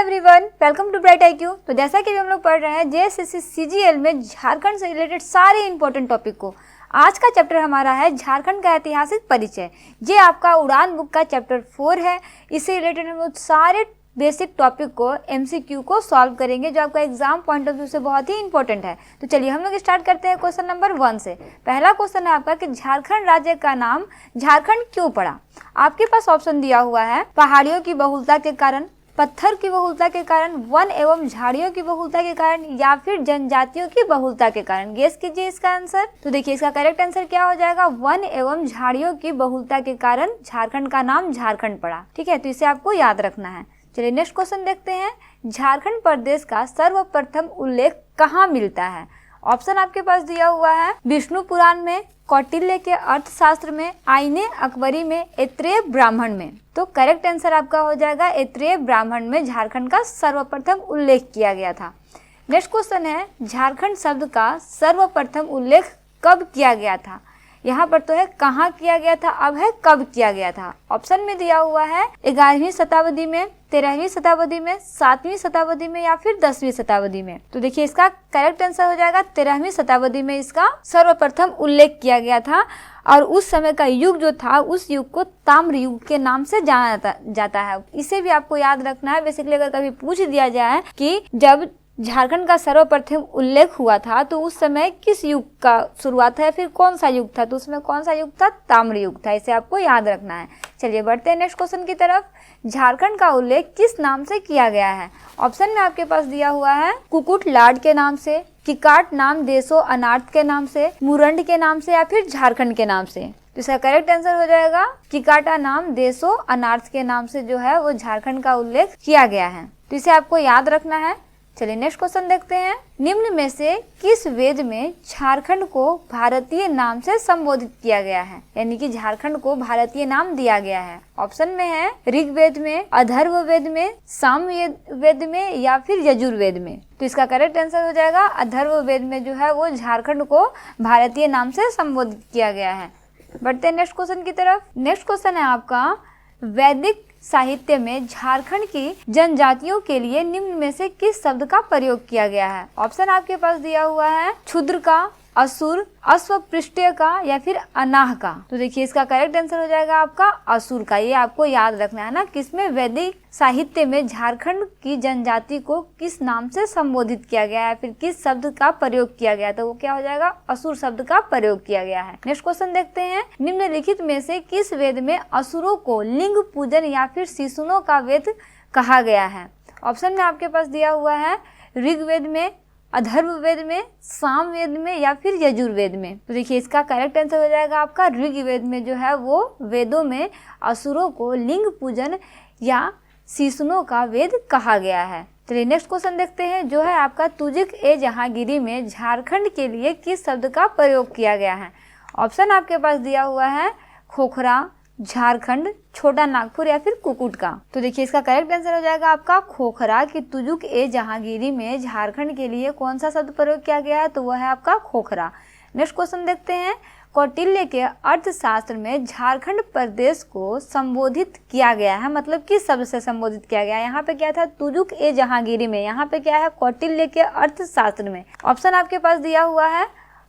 Everyone, welcome to bright IQ। तो जैसा कि हम लोग पढ़ रहे हैं JSSC CGL में झारखंड से रिलेटेड सारे इंपॉर्टेंट टॉपिक को। आज का चैप्टर हमारा है झारखंड का ऐतिहासिक परिचय। ये आपका उड़ान बुक का चैप्टर 4 है। इससे रिलेटेड हम लोग सारे बेसिक टॉपिक को MCQ को सॉल्व करेंगे, जो आपका एग्जाम पॉइंट ऑफ व्यू से बहुत ही इंपॉर्टेंट है। तो चलिए हम लोग स्टार्ट करते हैं क्वेश्चन नंबर 1 से। पहला क्वेश्चन है आपका कि झारखंड राज्य का नाम झारखंड क्यों पड़ा। आपके पास ऑप्शन दिया हुआ है पहाड़ियों की बहुलता के कारण, पत्थर की बहुलता के कारण, वन एवं झाड़ियों की बहुलता के कारण, या फिर जनजातियों की बहुलता के कारण। गेस कीजिए इसका आंसर। तो देखिए इसका करेक्ट आंसर क्या हो जाएगा, वन एवं झाड़ियों की बहुलता के कारण झारखंड का नाम झारखंड पड़ा। ठीक है, तो इसे आपको याद रखना है। चलिए नेक्स्ट क्वेश्चन देखते हैं। झारखंड प्रदेश का सर्वप्रथम उल्लेख कहाँ मिलता है। ऑप्शन आपके पास दिया हुआ है विष्णु पुराण में, कौटिल्य के अर्थशास्त्र में, आईने अकबरी में, ऐत्रेय ब्राह्मण में। तो करेक्ट आंसर आपका हो जाएगा ऐत्रेय ब्राह्मण में झारखंड का सर्वप्रथम उल्लेख किया गया था। नेक्स्ट क्वेश्चन है झारखंड शब्द का सर्वप्रथम उल्लेख कब किया गया था। यहाँ पर तो है कहाँ किया गया था, अब है कब किया गया था। ऑप्शन में दिया हुआ है 11वीं शताब्दी में, 13वीं शताब्दी में, 7वीं शताब्दी में, या फिर 10वीं शताब्दी में। तो देखिए इसका करेक्ट आंसर हो जाएगा 13वीं शताब्दी में इसका सर्वप्रथम उल्लेख किया गया था। और उस समय का युग जो था, उस युग को ताम्र युग के नाम से जाना जाता है। इसे भी आपको याद रखना है। बेसिकली अगर कभी पूछ दिया जाए कि जब झारखंड का सर्वप्रथम उल्लेख हुआ था तो उस समय किस युग का शुरुआत है, फिर कौन सा युग था, तो उसमें कौन सा युग था, ताम्र युग था। इसे आपको याद रखना है। चलिए बढ़ते हैं नेक्स्ट क्वेश्चन की तरफ। झारखंड का उल्लेख किस नाम से किया गया है। ऑप्शन में आपके पास दिया हुआ है कुकुट लाड के नाम से, किकाट नाम देशो अनार्थ के नाम से, मुरंड के नाम से, या फिर झारखंड के नाम से। तो इसका करेक्ट आंसर हो जाएगा किकाटा नाम देशो अनार्थ के नाम से जो है वो झारखंड का उल्लेख किया गया है। तो इसे आपको याद रखना है। चलिए नेक्स्ट क्वेश्चन देखते हैं। निम्न में से किस वेद में झारखंड को भारतीय नाम से संबोधित किया गया है, यानी कि झारखंड को भारतीय नाम दिया गया है। ऑप्शन में है ऋग्वेद में, अथर्ववेद में, सामवेद में, या फिर यजुर्वेद में। तो इसका करेक्ट आंसर हो जाएगा अथर्ववेद में जो है वो झारखंड को भारतीय नाम से संबोधित किया गया है। बढ़ते हैं नेक्स्ट क्वेश्चन की तरफ। नेक्स्ट क्वेश्चन है आपका वैदिक साहित्य में झारखंड की जनजातियों के लिए निम्न में से किस शब्द का प्रयोग किया गया है। ऑप्शन आपके पास दिया हुआ है क्षुद्र का, असुर, अश्वपृष्ठीय का, या फिर अनाह का। तो देखिए इसका करेक्ट आंसर हो जाएगा आपका असुर का। ये आपको याद रखना है ना, किसमें वैदिक साहित्य में झारखंड की जनजाति को किस नाम से संबोधित किया गया है, फिर किस शब्द का प्रयोग किया गया, तो वो क्या हो जाएगा, असुर शब्द का प्रयोग किया गया है। नेक्स्ट क्वेश्चन देखते हैं। निम्नलिखित में से किस वेद में असुरों को लिंग पूजन या फिर शिशुनों का वेद कहा गया है। ऑप्शन में आपके पास दिया हुआ है ऋग्वेद में, अथर्ववेद में, सामवेद में, या फिर यजुर्वेद में। तो देखिए इसका करेक्ट आंसर हो जाएगा आपका ऋग्वेद में जो है वो वेदों में असुरों को लिंग पूजन या शिशुनों का वेद कहा गया है। चलिए नेक्स्ट क्वेश्चन देखते हैं, जो है आपका तुजुक ए जहांगीरी में झारखंड के लिए किस शब्द का प्रयोग किया गया है। ऑप्शन आपके पास दिया हुआ है खोखरा, झारखंड, छोटा नागपुर, या फिर कुकुट का। तो देखिए इसका करेक्ट आंसर हो जाएगा आपका खोखरा कि तुजुक ए जहांगीरी में झारखंड के लिए कौन सा शब्द प्रयोग किया गया है, तो वह है आपका खोखरा। नेक्स्ट क्वेश्चन देखते हैं। कौटिल्य के अर्थशास्त्र में झारखंड प्रदेश को संबोधित किया गया है, मतलब किस शब्द से संबोधित किया गया है। यहाँ पे क्या था, तुजुक ए जहांगीरी में, यहाँ पे क्या है, कौटिल्य के अर्थशास्त्र में। ऑप्शन आपके पास दिया हुआ है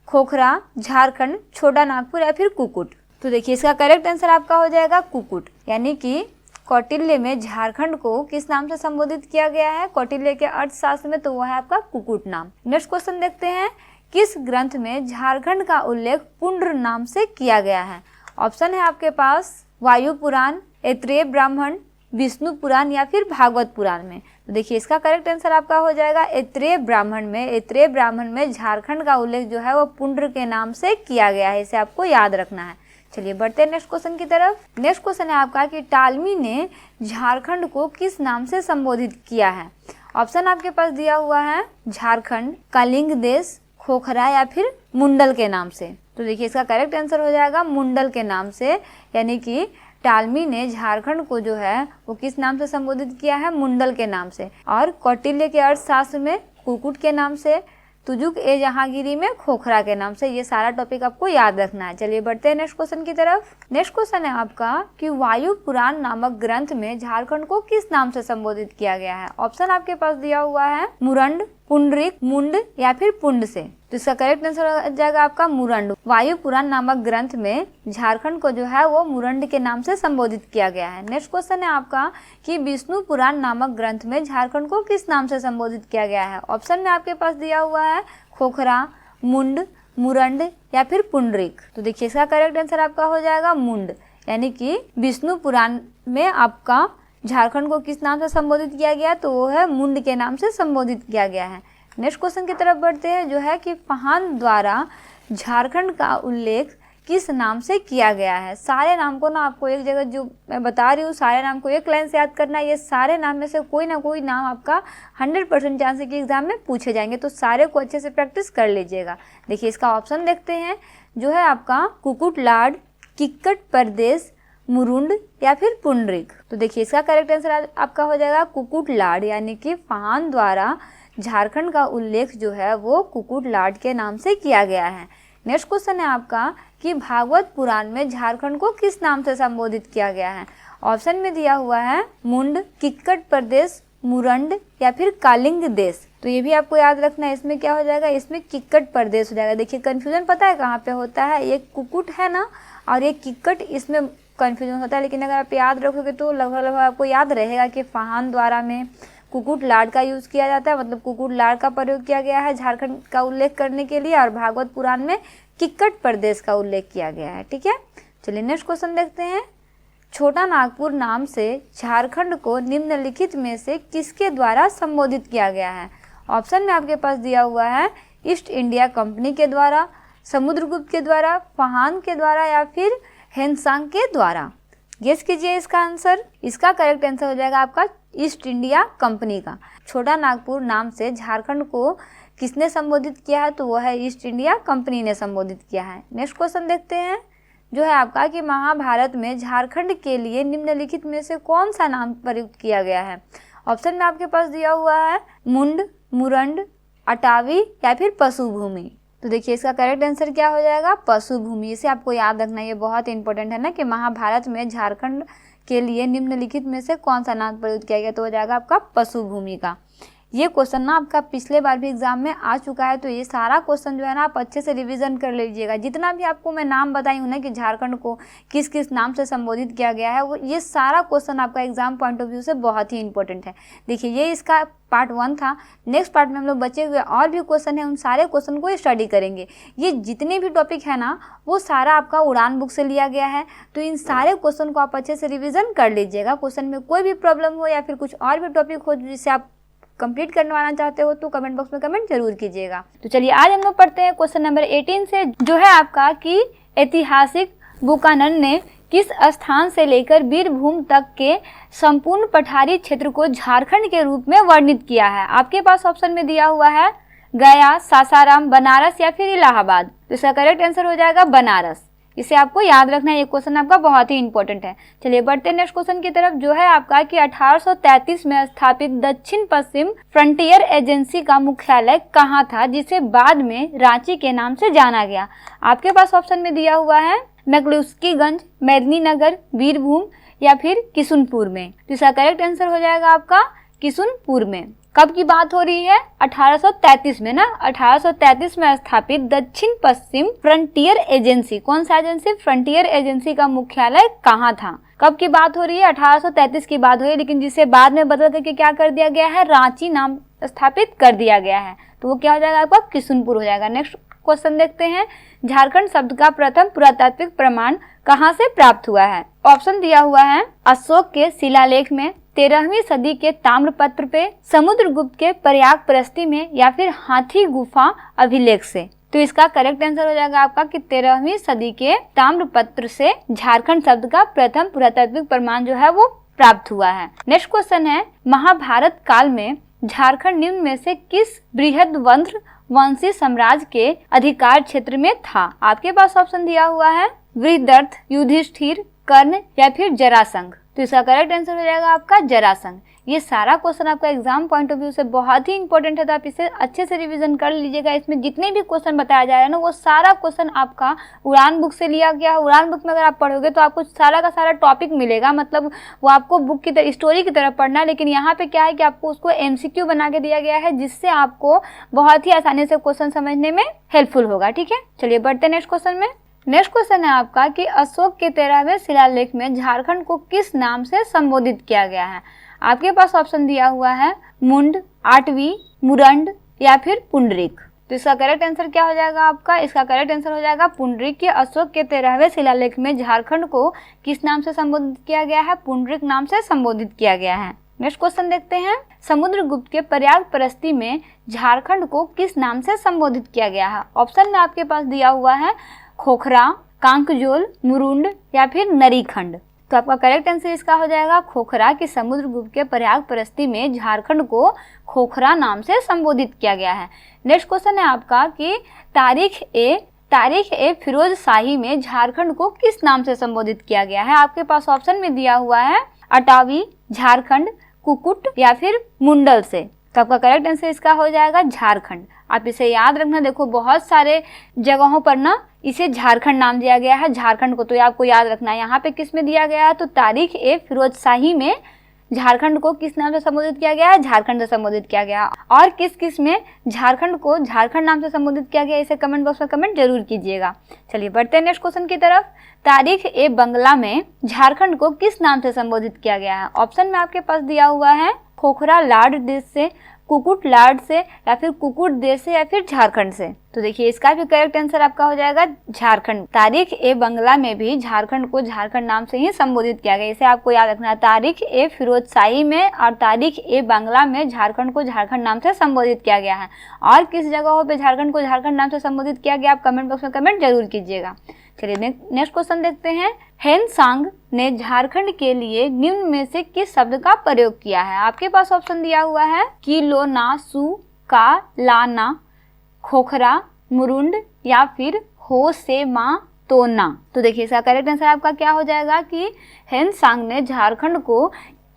खोखरा, झारखंड, छोटा नागपुर, या फिर कुकुट। तो देखिए इसका करेक्ट आंसर आपका हो जाएगा कुकुट, यानी कि कौटिल्य में झारखंड को किस नाम से संबोधित किया गया है, कौटिल्य के अर्थशास्त्र में, तो वह है आपका कुकुट नाम। नेक्स्ट क्वेश्चन देखते हैं। किस ग्रंथ में झारखंड का उल्लेख पुंड्र नाम से किया गया है। ऑप्शन है आपके पास वायु पुराण, ऐत्रेय ब्राह्मण, विष्णु पुराण, या फिर भागवत पुराण में। तो देखिए इसका करेक्ट आंसर आपका हो जाएगा ऐत्रेय ब्राह्मण में। ऐत्रेय ब्राह्मण में झारखंड का उल्लेख जो है वो पुंड्र के नाम से किया गया है। इसे आपको याद रखना है। चलिए बढ़ते हैं नेक्स्ट क्वेश्चन की तरफ। नेक्स्ट क्वेश्चन है आपका कि टालमी ने झारखंड को किस नाम से संबोधित किया है। ऑप्शन आपके पास दिया हुआ है झारखंड, कलिंग देश, खोखरा, या फिर मुंडल के नाम से। तो देखिए इसका करेक्ट आंसर हो जाएगा मुंडल के नाम से, यानी कि टालमी ने झारखंड को जो है वो किस नाम से संबोधित किया है, मुंडल के नाम से। और कौटिल्य के अर्थशास्त्र में कुकुट के नाम से, तुजुक ए जहांगीरी में खोखरा के नाम से। ये सारा टॉपिक आपको याद रखना है। चलिए बढ़ते हैं नेक्स्ट क्वेश्चन की तरफ। नेक्स्ट क्वेश्चन है आपका कि वायु पुराण नामक ग्रंथ में झारखंड को किस नाम से संबोधित किया गया है। ऑप्शन आपके पास दिया हुआ है मुरंड, पुंडरिक, मुंड या फिर पुंड से। तो इसका करेक्ट आंसर हो जाएगा आपका मुरंड। वायु पुराण नामक ग्रंथ में झारखंड को जो है वो मुरंड के नाम से संबोधित किया गया है। नेक्स्ट क्वेश्चन है आपका कि विष्णु पुराण नामक ग्रंथ में झारखंड को किस नाम से संबोधित किया गया है। ऑप्शन में आपके पास दिया हुआ है खोखरा, मुंड, मुरंड या फिर पुंडरिक। तो देखिए इसका करेक्ट आंसर आपका हो जाएगा मुंड, यानी कि विष्णु पुराण में आपका झारखंड को किस नाम से संबोधित किया गया, तो वो है मुंड के नाम से संबोधित किया गया है। नेक्स्ट क्वेश्चन की तरफ बढ़ते हैं, जो है कि फाहान द्वारा झारखंड का उल्लेख किस नाम से किया गया है। सारे नाम को ना आपको एक जगह, जो मैं बता रही हूँ, सारे नाम को एक लाइन से याद करना है। ये सारे नाम में से कोई ना कोई नाम आपका 100% चांस है कि एग्जाम में पूछे जाएंगे, तो सारे को अच्छे से प्रैक्टिस कर लीजिएगा। देखिए इसका ऑप्शन देखते हैं, जो है आपका कुकुटलाड, किक्कट प्रदेश, मुरुंड या फिर पुंडरिक। तो देखिए इसका करेक्ट आंसर आपका हो जाएगा कुकुटलाड, यानी कि फाहान द्वारा झारखंड का उल्लेख जो है वो कुकुटलाड के नाम से किया गया है। नेक्स्ट क्वेश्चन है आपका कि भागवत पुराण में झारखंड को किस नाम से संबोधित किया गया है। ऑप्शन में दिया हुआ है मुंड, किक्कट प्रदेश, मुरंड या फिर कालिंग देश। तो ये भी आपको याद रखना है, इसमें क्या हो जाएगा, इसमें किक्कट प्रदेश हो जाएगा। देखिए कंफ्यूजन पता है कहाँ पे होता है, ये कुकुट है ना और ये किक्कट, इसमें कंफ्यूजन होता है। लेकिन अगर आप याद रखोगे तो लगभग आपको याद रहेगा कि फाहान द्वारा में कुकुटलाड का यूज किया जाता है, मतलब कुकुटलाड का प्रयोग किया गया है झारखंड का उल्लेख करने के लिए, और भागवत पुराण में किक्कट प्रदेश का उल्लेख किया गया है। ठीक है, चलिए नेक्स्ट क्वेश्चन देखते हैं। छोटा नागपुर नाम से झारखंड को निम्नलिखित में से किसके द्वारा संबोधित किया गया है। ऑप्शन में आपके पास दिया हुआ है ईस्ट इंडिया कंपनी के द्वारा, समुद्रगुप्त के द्वारा, फाहान के द्वारा या फिर हेनसांग के द्वारा। गेस कीजिए इसका आंसर। इसका करेक्ट आंसर हो जाएगा आपका ईस्ट इंडिया कंपनी का। छोटा नागपुर नाम से झारखंड को किसने संबोधित किया है, तो वो है ईस्ट इंडिया कंपनी ने संबोधित किया है। नेक्स्ट क्वेश्चन देखते हैं, जो है आपका कि महाभारत में झारखंड के लिए निम्नलिखित में से कौन सा नाम प्रयुक्त किया गया है। ऑप्शन में आपके पास दिया हुआ है मुंड, मुरंड, अटावी या फिर पशुभूमि। तो देखिए इसका करेक्ट आंसर क्या हो जाएगा, पशुभूमि। इसे आपको याद रखना, ये बहुत इंपॉर्टेंट है ना कि महाभारत में झारखंड के लिए निम्नलिखित में से कौन सा नाम प्रयुक्त किया गया, तो हो जाएगा आपका पशुभूमि का। ये क्वेश्चन ना आपका पिछले बार भी एग्जाम में आ चुका है, तो ये सारा क्वेश्चन जो है ना आप अच्छे से रिवीजन कर लीजिएगा। जितना भी आपको मैं नाम बताई हूँ ना कि झारखंड को किस किस नाम से संबोधित किया गया है, वो ये सारा क्वेश्चन आपका एग्जाम पॉइंट ऑफ व्यू से बहुत ही इंपॉर्टेंट है। देखिए ये इसका पार्ट 1 था। नेक्स्ट पार्ट में हम लोग बचे हुए और भी क्वेश्चन है, उन सारे क्वेश्चन को स्टडी करेंगे। ये जितने भी टॉपिक है ना वो सारा आपका उड़ान बुक से लिया गया है, तो इन सारे क्वेश्चन को आप अच्छे से रिवीजन कर लीजिएगा। क्वेश्चन में कोई भी प्रॉब्लम हो या फिर कुछ और भी टॉपिक हो जिसे आप कंप्लीट करवाना चाहते हो तो कमेंट बॉक्स में कमेंट जरूर कीजिएगा। तो चलिए आज हम लोग पढ़ते हैं क्वेश्चन नंबर 18 से, जो है आपका कि ऐतिहासिक बुकानन ने किस स्थान से लेकर बीरभूम तक के संपूर्ण पठारी क्षेत्र को झारखंड के रूप में वर्णित किया है। आपके पास ऑप्शन में दिया हुआ है गया, सासाराम, बनारस या फिर इलाहाबाद। तो इसका करेक्ट आंसर हो जाएगा बनारस। इसे आपको याद रखना है, ये क्वेश्चन आपका बहुत ही इंपॉर्टेंट है। चलिए बढ़ते हैं नेक्स्ट क्वेश्चन की तरफ, जो है आपका कि 1833 में स्थापित दक्षिण पश्चिम फ्रंटियर एजेंसी का मुख्यालय कहाँ था, जिसे बाद में रांची के नाम से जाना गया। आपके पास ऑप्शन में दिया हुआ है मैक्लुस्कीगंज, मेदिनीनगर, बीरभूम या फिर किशुनपुर में। तो इसका करेक्ट आंसर हो जाएगा आपका किशुनपुर में। कब की बात हो रही है, 1833 में ना। 1833 में स्थापित दक्षिण पश्चिम फ्रंटियर एजेंसी, कौन सा एजेंसी, फ्रंटियर एजेंसी का मुख्यालय कहाँ था। कब की बात हो रही है, 1833 की बात हो रही है, लेकिन जिसे बाद में बदल करके क्या कर दिया गया है, रांची नाम स्थापित कर दिया गया है। तो वो क्या हो जाएगा आपका किशुनपुर हो जाएगा। नेक्स्ट क्वेश्चन देखते हैं, झारखंड शब्द का प्रथम पुरातात्विक प्रमाण कहाँ से प्राप्त हुआ है। ऑप्शन दिया हुआ है अशोक के शिलालेख में, 13वीं सदी के ताम्रपत्र पे, समुद्रगुप्त के प्रयाग प्रस्ती में या फिर हाथी गुफा अभिलेख से। तो इसका करेक्ट आंसर हो जाएगा आपका कि 13वीं सदी के ताम्रपत्र से झारखंड शब्द का प्रथम पुरातात्विक प्रमाण जो है वो प्राप्त हुआ है। नेक्स्ट क्वेश्चन है, महाभारत काल में झारखंड निम्न में से किस बृहद्वंश वंशी साम्राज्य के अधिकार क्षेत्र में था। आपके पास ऑप्शन दिया हुआ है वृहदर्थ, युधिष्ठिर, कर्ण या फिर जरासंध। तो इसका करेक्ट आंसर हो जाएगा आपका जरासंध। ये सारा क्वेश्चन आपका एग्जाम पॉइंट ऑफ व्यू से बहुत ही इंपॉर्टेंट है, तो आप इसे अच्छे से रिवीजन कर लीजिएगा। इसमें जितने भी क्वेश्चन बताया जा रहा है ना, वो सारा क्वेश्चन आपका उड़ान बुक से लिया गया है। उड़ान बुक में अगर आप पढ़ोगे तो आपको सारा का सारा टॉपिक मिलेगा, मतलब वो आपको बुक की तरह स्टोरी की तरह पढ़ना है। लेकिन यहाँ पे क्या है कि आपको उसको MCQ बना के दिया गया है, जिससे आपको बहुत ही आसानी से क्वेश्चन समझने में हेल्पफुल होगा। ठीक है, चलिए बढ़ते हैं नेक्स्ट क्वेश्चन में। नेक्स्ट क्वेश्चन है आपका कि अशोक के 13वें शिलालेख में झारखंड को किस नाम से संबोधित किया गया है। आपके पास ऑप्शन दिया हुआ है मुंड, आटवी, मुरंड या फिर पुंडरीक। तो इसका करेक्ट आंसर क्या हो जाएगा आपका? इसका करेक्ट आंसर हो जाएगा पुंडरीक। के अशोक के 13वें शिलालेख में झारखंड को किस नाम से संबोधित किया गया है? पुंडरीक नाम से संबोधित किया गया है। नेक्स्ट क्वेश्चन देखते हैं। समुद्रगुप्त के प्रयाग परस्ती में झारखंड को किस नाम से संबोधित किया गया है? ऑप्शन में आपके पास दिया हुआ है खोखरा, कांकजोल, मुरुंड या फिर नरीखंड। तो आपका करेक्ट आंसर इसका हो जाएगा खोखरा। कि समुद्रगुप्त के प्रयाग परस्ती में झारखंड को खोखरा नाम से संबोधित किया गया है। नेक्स्ट क्वेश्चन है आपका कि तारीख ए फिरोज शाही में झारखंड को किस नाम से संबोधित किया गया है? आपके पास ऑप्शन में दिया हुआ है अटावी, झारखंड, कुकुट या फिर मुंडल से। तो आपका करेक्ट आंसर इसका हो जाएगा झारखंड। आप इसे याद रखना। देखो बहुत सारे जगहों पर ना इसे झारखंड नाम दिया गया है, झारखंड को, तो ये आपको याद रखना है। यहाँ पे किस में दिया गया है? तो तारीख ए फिरोज शाही में झारखंड को किस नाम से संबोधित किया गया है? झारखंड से संबोधित किया गया। और किस किस में झारखंड को झारखंड नाम से संबोधित किया गया, इसे कमेंट बॉक्स में कमेंट जरूर कीजिएगा। चलिए बढ़ते हैं नेक्स्ट क्वेश्चन की तरफ। तारीख ए बंगला में झारखंड को किस नाम से संबोधित किया गया है? ऑप्शन में आपके पास दिया हुआ है खोखरा लाड देश से, कुकुट लाड से या फिर कुकुट देश से या फिर झारखंड से। तो देखिए इसका भी करेक्ट आंसर आपका हो जाएगा झारखंड। तारीख ए बंगला में भी झारखंड को झारखंड नाम से ही संबोधित किया गया, इसे आपको याद रखना है। तारीख ए फिरोज शाही में और तारीख ए बंगला में झारखंड को झारखंड नाम से संबोधित किया गया है। और किस जगहों पे झारखंड को झारखंड नाम से संबोधित किया गया, आप कमेंट बॉक्स में कमेंट जरूर कीजिएगा। चलिए नेक्स्ट क्वेश्चन देखते हैं। हेनसांग ने झारखंड के लिए निम्न में से किस शब्द का प्रयोग किया है? आपके पास ऑप्शन दिया हुआ है किलो ना, सु का, लाना, खोखरा, मुरुंड या फिर हो से मा तो ना। तो देखिए इसका करेक्ट आंसर आपका क्या हो जाएगा कि हेनसांग ने झारखंड को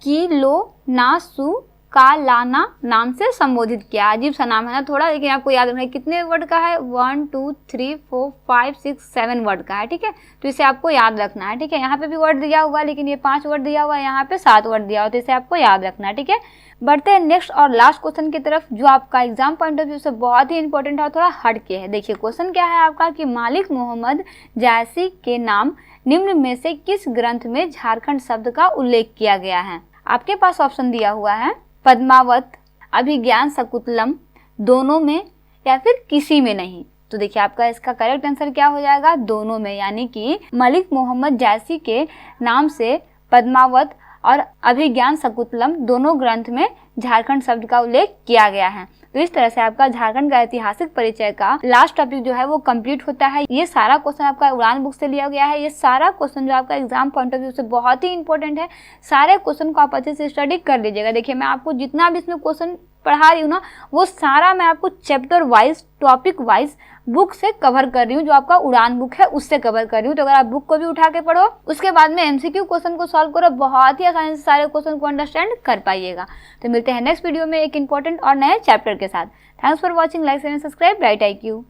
किलो ना, सु का, लाना नाम से संबोधित किया। अजीब सा नाम है ना थोड़ा, लेकिन आपको याद रखना है कितने वर्ड का है? 1 2 3 4 5 6 7 वर्ड का है। ठीक है, तो इसे आपको याद रखना है। ठीक है, यहाँ पे भी वर्ड दिया हुआ है, लेकिन ये 5 वर्ड दिया हुआ है, यहाँ पे 7 वर्ड दिया हुआ है, तो इसे आपको याद रखना है। ठीक है, बढ़ते हैं नेक्स्ट और लास्ट क्वेश्चन की तरफ, जो आपका एग्जाम पॉइंट ऑफ व्यू से बहुत ही इंपॉर्टेंट है और थोड़ा हट के है। देखिए क्वेश्चन क्या है आपका कि मालिक मोहम्मद जायसी के नाम निम्न में से किस ग्रंथ में झारखंड शब्द का उल्लेख किया गया है? आपके पास ऑप्शन दिया हुआ है पद्मावत, अभिज्ञान शकुंतलम, दोनों में या फिर किसी में नहीं। तो देखिए आपका इसका करेक्ट आंसर क्या हो जाएगा? दोनों में, यानी कि मलिक मोहम्मद जायसी के नाम से पद्मावत और अभिज्ञान शकुंतलम दोनों ग्रंथ में झारखंड शब्द का उल्लेख किया गया है। तो इस तरह से आपका झारखंड का ऐतिहासिक परिचय का लास्ट टॉपिक जो है वो कंप्लीट होता है। ये सारा क्वेश्चन आपका उड़ान बुक से लिया गया है। ये सारा क्वेश्चन जो आपका एग्जाम पॉइंट ऑफ व्यू से बहुत ही इंपॉर्टेंट है। सारे क्वेश्चन को आप अच्छे से स्टडी कर लीजिएगा। देखिए मैं आपको जितना भी इसमें क्वेश्चन पढ़ा रही हूँ ना, वो सारा मैं आपको chapter wise, topic wise book से कवर कर रही हूँ। जो आपका उड़ान बुक है उससे कवर कर रही हूँ। तो अगर आप बुक को भी उठा के पढ़ो, उसके बाद में MCQ क्वेश्चन को सॉल्व करो, बहुत ही आसानी से सारे क्वेश्चन को अंडरस्टैंड कर पाइएगा। तो मिलते हैं नेक्स्ट वीडियो में एक इंपॉर्टेंट और नए चैप्टर के साथ। Thanks for watching, like and subscribe, bright IQ।